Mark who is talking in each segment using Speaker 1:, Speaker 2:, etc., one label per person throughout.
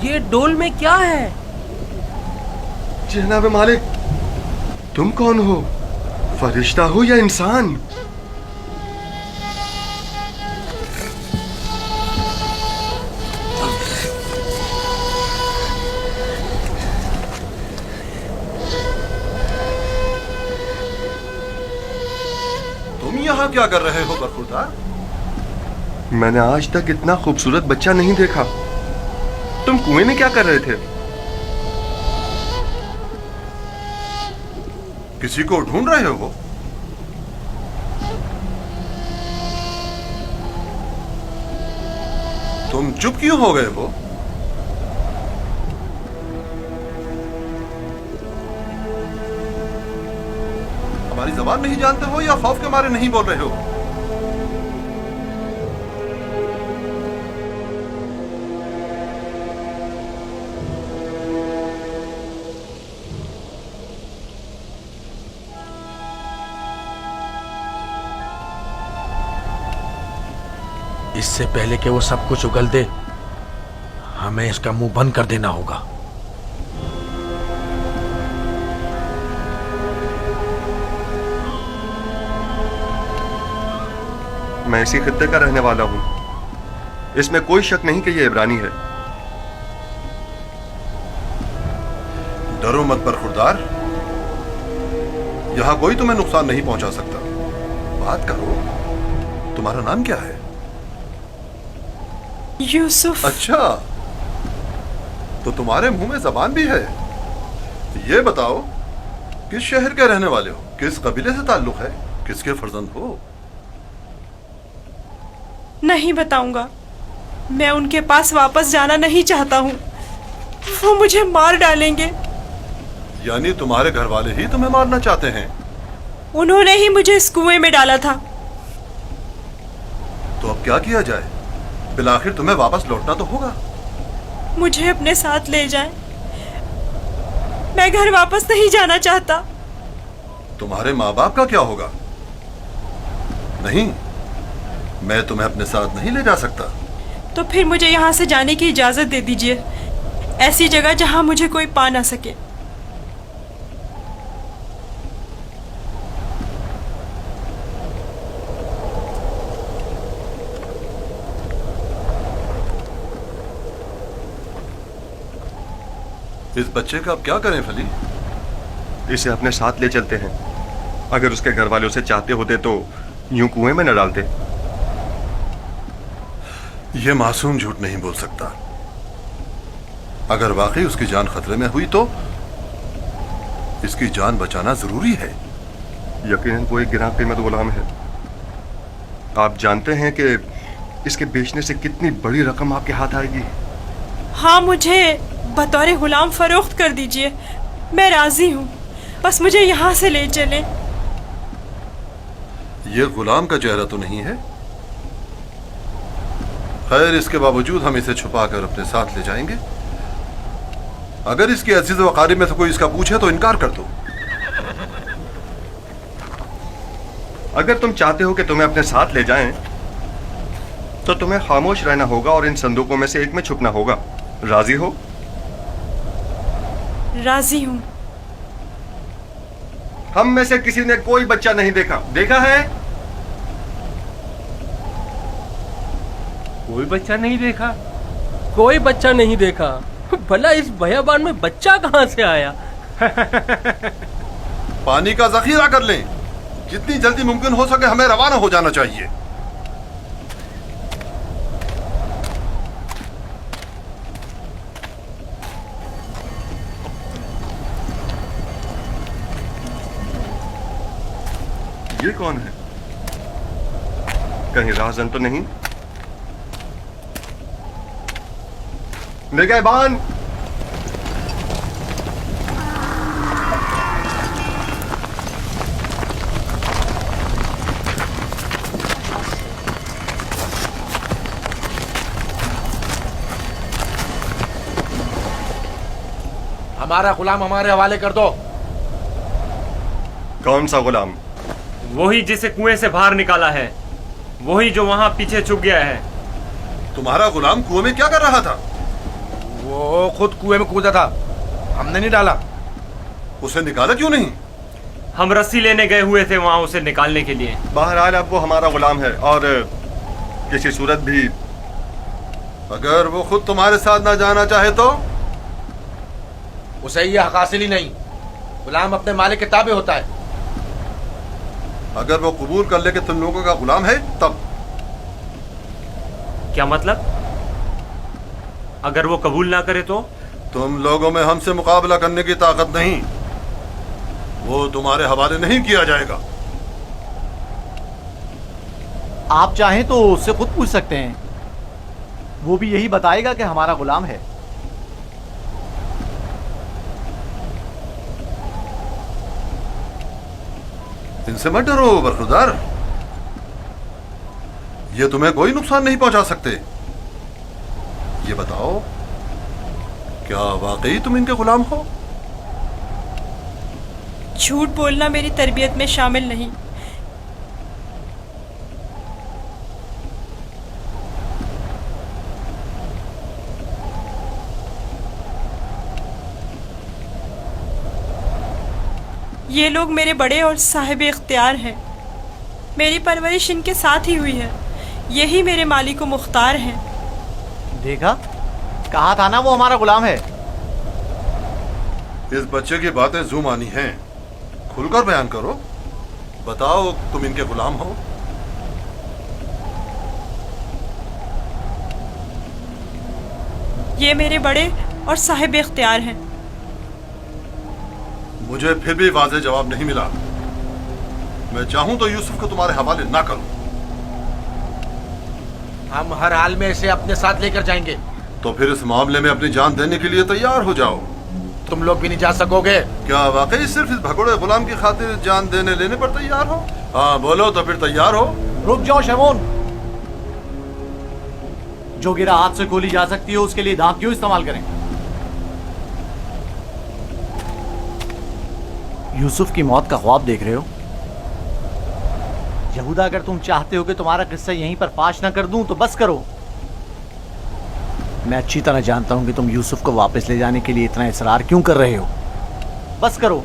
Speaker 1: یہ ڈول میں کیا ہے؟
Speaker 2: جناب مالک، تم کون ہو؟ فرشتہ ہو یا انسان؟
Speaker 3: تم یہاں کیا کر رہے ہو برخوردار؟
Speaker 2: میں نے آج تک اتنا خوبصورت بچہ نہیں دیکھا. تم کنویں میں کیا کر رہے تھے؟
Speaker 3: کسی کو ڈھونڈ رہے ہو؟ تم چپ کیوں ہو گئے ہو؟ ہماری زبان نہیں جانتے ہو یا خوف کے مارے نہیں بول رہے ہو؟
Speaker 1: اس سے پہلے کہ وہ سب کچھ اگل دے، ہمیں اس کا منہ بند کر دینا ہوگا.
Speaker 2: میں اسی خطے کا رہنے والا ہوں. اس میں کوئی شک نہیں کہ یہ عبرانی ہے.
Speaker 3: ڈرو مت برخوردار، یہاں کوئی تمہیں نقصان نہیں پہنچا سکتا. بات کرو، تمہارا نام کیا ہے؟
Speaker 4: یوسف.
Speaker 3: اچھا، تو تمہارے منہ میں زبان بھی ہے. یہ بتاؤ، کس شہر کے رہنے والے ہو؟ کس قبیلے سے تعلق ہے؟ کس کے فرزند ہو؟
Speaker 4: نہیں بتاؤں گا. میں ان کے پاس واپس جانا نہیں چاہتا ہوں. وہ مجھے مار ڈالیں گے.
Speaker 3: یعنی تمہارے گھر والے ہی تمہیں مارنا چاہتے ہیں؟
Speaker 4: انہوں نے ہی مجھے اس کنویں میں ڈالا تھا.
Speaker 3: تو اب کیا کیا جائے؟ بالآخر تمہیں واپس لوٹنا تو ہوگا.
Speaker 4: مجھے اپنے ساتھ لے جائیں. میں گھر واپس نہیں جانا چاہتا.
Speaker 3: تمہارے ماں باپ کا کیا ہوگا؟ نہیں، میں تمہیں اپنے ساتھ نہیں لے جا سکتا.
Speaker 4: تو پھر مجھے یہاں سے جانے کی اجازت دے دیجیے، ایسی جگہ جہاں مجھے کوئی پا نہ سکے.
Speaker 3: اس بچے کا اب کیا کریں فلی؟
Speaker 2: اسے اپنے ساتھ لے چلتے ہیں. اگر اس کے گھر والے اسے چاہتے ہوتے تو یوں کنویں میں نہ ڈالتے.
Speaker 3: یہ معصوم جھوٹ نہیں بول سکتا. اگر واقعی اس کی جان خطرے میں ہوئی تو اس کی جان بچانا ضروری ہے.
Speaker 2: یقیناً وہ ایک گراں قیمت غلام ہے. آپ جانتے ہیں کہ اس کے بیچنے سے کتنی بڑی رقم آپ کے ہاتھ آئے گی.
Speaker 4: ہاں، مجھے بطور غلام فروخت کر دیجیے. میں راضی ہوں، بس مجھے یہاں سے لے چلیں.
Speaker 3: یہ غلام کا چہرہ تو نہیں ہے؟ خیر، اس کے باوجود ہم اسے چھپا کر اپنے ساتھ لے جائیں گے. اگر اس کے عزیز و اقارب میں سے کوئی اس کا پوچھے تو انکار کر دو.
Speaker 2: اگر تم چاہتے ہو کہ تمہیں اپنے ساتھ لے جائیں تو تمہیں خاموش رہنا ہوگا اور ان صندوقوں میں سے ایک میں چھپنا ہوگا. راضی ہو؟
Speaker 4: راضی ہوں.
Speaker 2: ہم میں سے کسی نے کوئی بچہ نہیں دیکھا. دیکھا ہے؟
Speaker 5: کوئی بچہ نہیں دیکھا. کوئی بچہ نہیں دیکھا. بھلا اس بیابان میں بچہ کہاں سے آیا؟
Speaker 3: پانی کا ذخیرہ کر لیں. جتنی جلدی ممکن ہو سکے ہمیں روانہ ہو جانا چاہیے.
Speaker 2: یہ کون ہے؟ کہیں راہزن تو نہیں؟ نگہبان!
Speaker 1: ہمارا غلام ہمارے حوالے کر دو.
Speaker 2: کون سا غلام؟
Speaker 6: وہی جسے کنویں سے باہر نکالا ہے. वही जो वहां पीछे छुप गया है।
Speaker 3: तुम्हारा गुलाम कुएं में क्या कर रहा था?
Speaker 1: वो खुद कुएं में कूदा था, हमने नहीं डाला।
Speaker 3: उसे निकाला क्यों नहीं?
Speaker 6: हम रस्सी लेने गए हुए थे वहां उसे निकालने के लिए।
Speaker 2: बहरहाल अब वो हमारा गुलाम है और किसी सूरत भी
Speaker 3: अगर वो खुद तुम्हारे साथ ना जाना चाहे तो?
Speaker 1: उसे ये हक हासिल ही नहीं। गुलाम अपने मालिक के ताबे होता है।
Speaker 3: अगर वो कबूल कर ले कि तुम लोगों का गुलाम है तब?
Speaker 6: क्या मतलब? अगर वो कबूल ना करे तो?
Speaker 3: तुम लोगों में हमसे मुकाबला करने की ताकत नहीं, वो तुम्हारे हवाले नहीं किया जाएगा।
Speaker 7: आप चाहें तो उससे खुद पूछ सकते हैं, वो भी यही बताएगा कि हमारा गुलाम है।
Speaker 3: इनसे मत डरो बरखुरदार, ये तुम्हें कोई नुकसान नहीं पहुंचा सकते। ये बताओ, क्या वाकई तुम इनके गुलाम हो?
Speaker 4: झूठ बोलना मेरी तरबियत में शामिल नहीं। ये लोग मेरे बड़े और साहिब इख्तियार हैं। मेरी परवरिश इनके साथ ही हुई है। यही मेरे मालिक व मुख्तार हैं।
Speaker 7: देखा, कहा था ना वो हमारा गुलाम है।
Speaker 3: इस बच्चे की बातें जू मानी हैं, खुलकर बयान करो। बताओ, तुम इनके गुलाम हो?
Speaker 4: ये मेरे बड़े और साहिब इख्तियार हैं।
Speaker 3: मुझे फिर भी वाज़ेह जवाब नहीं मिला। मैं चाहूं तो यूसुफ को तुम्हारे हवाले ना करूं।
Speaker 1: हम हर हाल में इसे अपने साथ लेकर जाएंगे।
Speaker 3: तो फिर इस मामले में अपनी जान देने के लिए तैयार हो जाओ।
Speaker 1: तुम लोग भी नहीं जा सकोगे।
Speaker 3: क्या वाकई सिर्फ इस भगोड़े गुलाम की खातिर जान देने लेने पर तैयार हो? हाँ बोलो तो फिर तैयार हो।
Speaker 7: रुक जाओ शमोन, जो गिरा हाथ से खोली जा सकती है उसके लिए दांत क्यों इस्तेमाल करें? यूसुफ की मौत का ख्वाब देख रहे हो? यहूदा, अगर तुम चाहते हो कि तुम्हारा किस्सा यहीं पर फाश ना कर दूं तो बस करो। मैं अच्छी तरह जानता हूं कि तुम यूसुफ को वापस ले जाने के लिए इतना इसरार क्यों कर रहे हो। बस करो।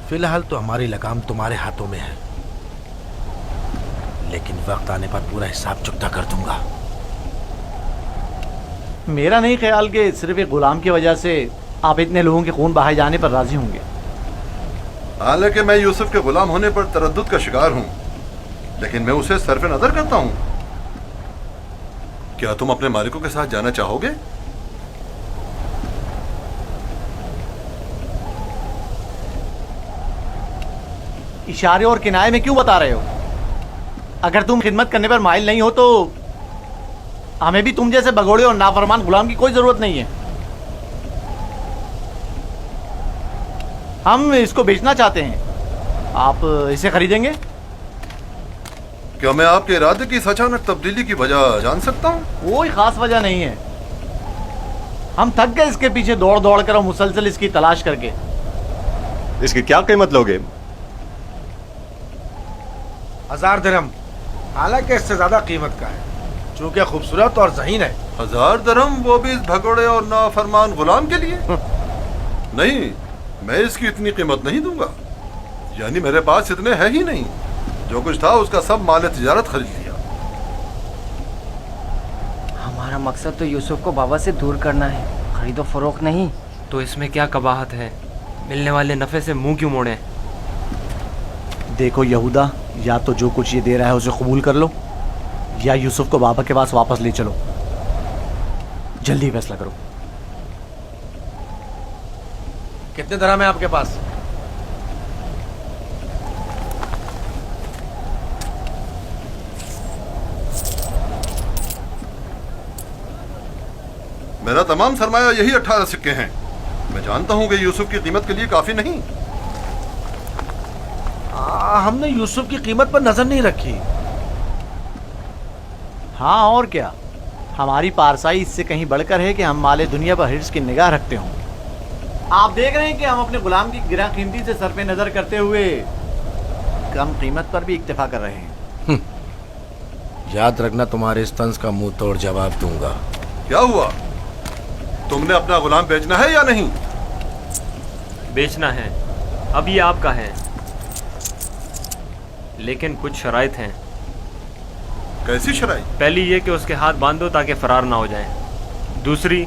Speaker 1: फिलहाल तो हमारी लगाम तुम्हारे हाथों में है, लेकिन वक्त आने पर पूरा हिसाब चुकता कर दूंगा।
Speaker 7: मेरा नहीं ख्याल कि सिर्फ एक गुलाम की वजह से आप इतने लोगों के खून बहाए जाने पर राजी होंगे।
Speaker 3: हालांकि मैं यूसुफ के गुलाम होने पर तरद्दुद का शिकार हूं, लेकिन मैं उसे सरफ नजर करता हूं। क्या तुम अपने मालिकों के साथ जाना चाहोगे?
Speaker 7: इशारे और किनारे में क्यों बता रहे हो? अगर तुम खिदमत करने पर माइल नहीं हो तो हमें भी तुम जैसे भगोड़े और नाफरमान गुलाम की कोई जरूरत नहीं है। हम इसको बेचना चाहते हैं, आप इसे खरीदेंगे?
Speaker 3: क्या मैं आपके इरादे की इस अचानक तब्दीली की वजह जान सकता हूँ?
Speaker 7: कोई खास वजह नहीं है। हम थक गए इसके पीछे दौड़ दौड़ कर और मुसलसल इसकी तलाश करके।
Speaker 2: इसकी क्या कीमत लोगे?
Speaker 1: 1000 दिरहम, हालांकि इससे ज्यादा कीमत का है, चूंकि खूबसूरत और ज़हीन है।
Speaker 3: 1000 दिरहम, वो भी इस भगोड़े और नाफरमान गुलाम के लिए? नहीं, मैं इसकी इतनी कीमत नहीं दूंगा। यानी मेरे पास इतने है ही नहीं। जो कुछ था उसका सब माल तिजारत खरीद लिया।
Speaker 8: हमारा मकसद तो यूसुफ को बाबा से दूर करना है, खरीदो फरोख्त नहीं।
Speaker 6: तो इसमें क्या कबाहत है? मिलने वाले नफे से मुंह क्यों मोड़े?
Speaker 7: देखो यहूदा, या तो जो कुछ ये दे रहा है उसे कबूल कर लो, या यूसुफ को बाबा के पास वापस ले चलो। जल्दी फैसला करो।
Speaker 1: कितने दिरहम है आपके पास?
Speaker 3: मेरा तमाम सरमाया यही 18 सिक्के हैं। मैं जानता हूं कि यूसुफ की कीमत के लिए काफी नहीं।
Speaker 1: हमने यूसुफ की कीमत पर नजर नहीं रखी।
Speaker 7: हाँ और क्या, हमारी पारसाई इससे कहीं बढ़कर है कि हम माले दुनिया पर हिर्स की निगाह रखते हों। आप देख रहे हैं कि हम अपने गुलाम की गिरा कीमती से सरपे नजर करते हुए कम कीमत पर भी इक्तफा कर रहे हैं।
Speaker 1: याद रखना, तुम्हारे इस तंज का मुंह तोड़ जवाब दूंगा।
Speaker 3: क्या हुआ? तुमने अपना गुलाम बेचना है या नहीं?
Speaker 6: बेचना है, अब ये आपका है, लेकिन कुछ शराइत हैं।
Speaker 3: कैसी शराई?
Speaker 6: पहली ये कि उसके हाथ बांध दो ताकि फरार ना हो जाए। दूसरी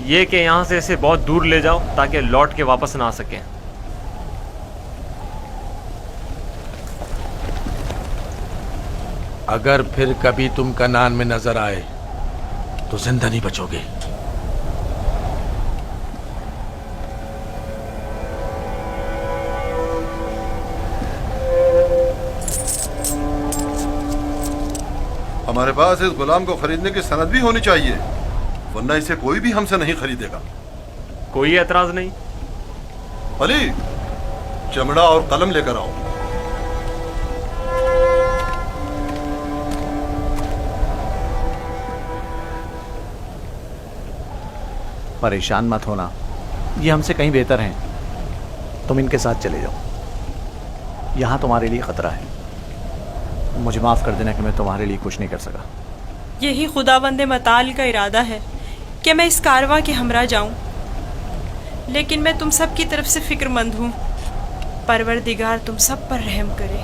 Speaker 6: ये कि यहाँ से इसे बहुत दूर ले जाओ ताकि लौट के वापस ना आ सके।
Speaker 1: अगर फिर कभी तुम कनान में नजर आए तो जिंदा नहीं बचोगे।
Speaker 3: हमारे पास इस गुलाम को खरीदने की सनद भी होनी चाहिए, वरना इसे कोई भी हमसे नहीं खरीदेगा।
Speaker 6: कोई एतराज नहीं।
Speaker 3: अली, चमड़ा और कलम लेकर आओ।
Speaker 7: परेशान मत होना, ये हमसे कहीं बेहतर हैं। तुम इनके साथ चले जाओ। यहाँ तुम्हारे लिए खतरा है। मुझे माफ़ कर देना कि मैं तुम्हारे लिए कुछ नहीं कर सका।
Speaker 4: यही खुदावंद मताल का इरादा है कि मैं इस कारवां के हमरा जाऊं, लेकिन मैं तुम सब की तरफ से फिक्रमंद हूँ। परवरदिगार तुम सब पर रहम करे।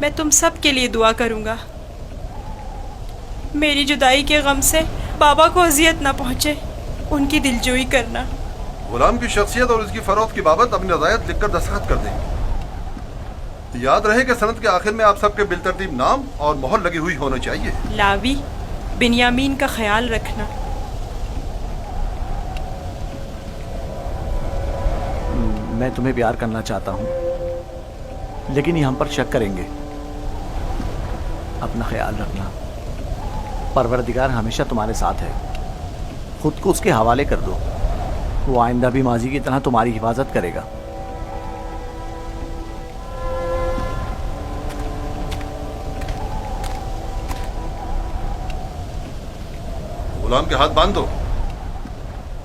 Speaker 4: मैं तुम सब के लिए दुआ करूँगा। मेरी जुदाई के गम से बाबा को अजियत ना पहुँचे, उनकी दिलजोई करना।
Speaker 3: गुलाम की शख्सियत और उसकी फरोख्त की बाबत अपनी रज़ायत लिखकर दस्तखत कर दें। याद रहे कि सनद के आखिर में आप सबके बिलतरतीब नाम और मोहर लगी हुई होनी चाहिए।
Speaker 4: लावी, बिन्यामीन का ख्याल रखना।
Speaker 7: मैं तुम्हें प्यार करना चाहता हूँ, लेकिन ये हम पर शक करेंगे। अपना ख्याल रखना। परवरदिगार हमेशा तुम्हारे साथ है। खुद को उसके हवाले कर दो, वो आइंदा भी माजी की तरह तुम्हारी हिफाजत करेगा।
Speaker 3: गुलाम के हाथ बांध दो।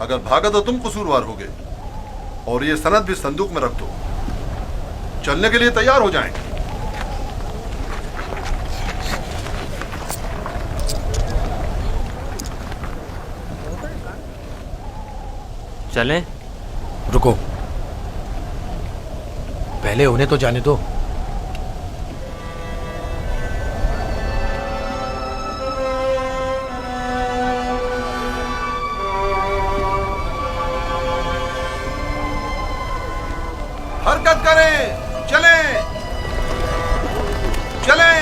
Speaker 3: अगर भागा तो तुम कसूरवार होगे, और ये सनद भी संदूक में रख दो। चलने के लिए तैयार हो जाएं।
Speaker 6: चलें?
Speaker 1: रुको, पहले उन्हें तो जाने दो।
Speaker 3: हरकत करें, चलें, चलें।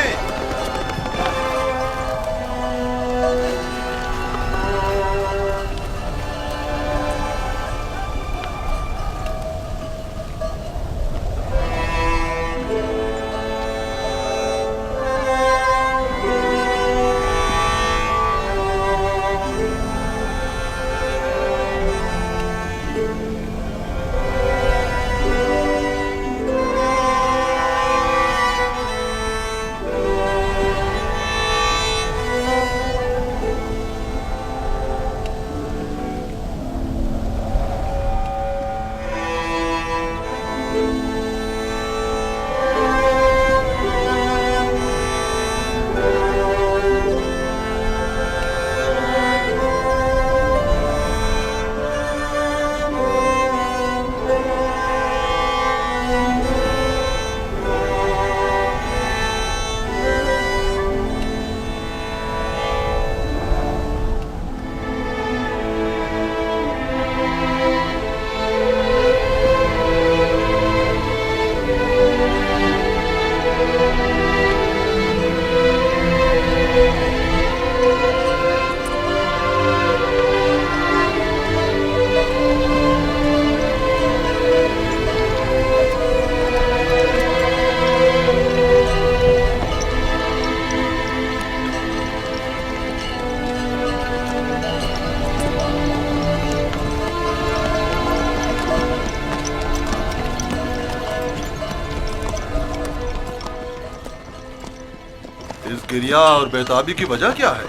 Speaker 3: इस गिरिया और बेताबी की वजह क्या है?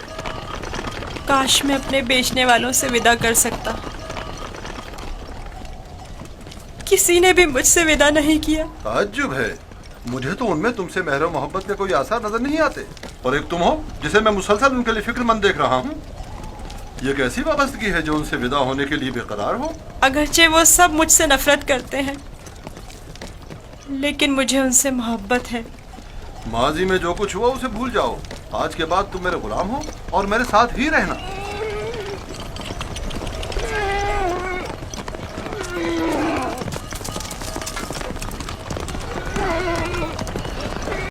Speaker 4: काश मैं अपने बेचने वालों से विदा कर सकता। किसी ने भी मुझसे विदा नहीं किया।
Speaker 3: ताज्जुब है, मुझे तो उनमें तुमसे मेहर और मोहब्बत के कोई आसार नजर नहीं आते, और एक तुम हो जिसे मैं मुसलसल उनके लिए फिक्रमंद देख रहा हूँ। ये कैसी वाबस्तगी है जो उनसे विदा होने के लिए बेकरार हो?
Speaker 4: अगरचे वो सब मुझसे नफरत करते हैं, लेकिन मुझे उनसे मोहब्बत है।
Speaker 3: माजी में जो कुछ हुआ उसे भूल जाओ। आज के बाद तुम मेरे गुलाम हो और मेरे साथ ही रहना।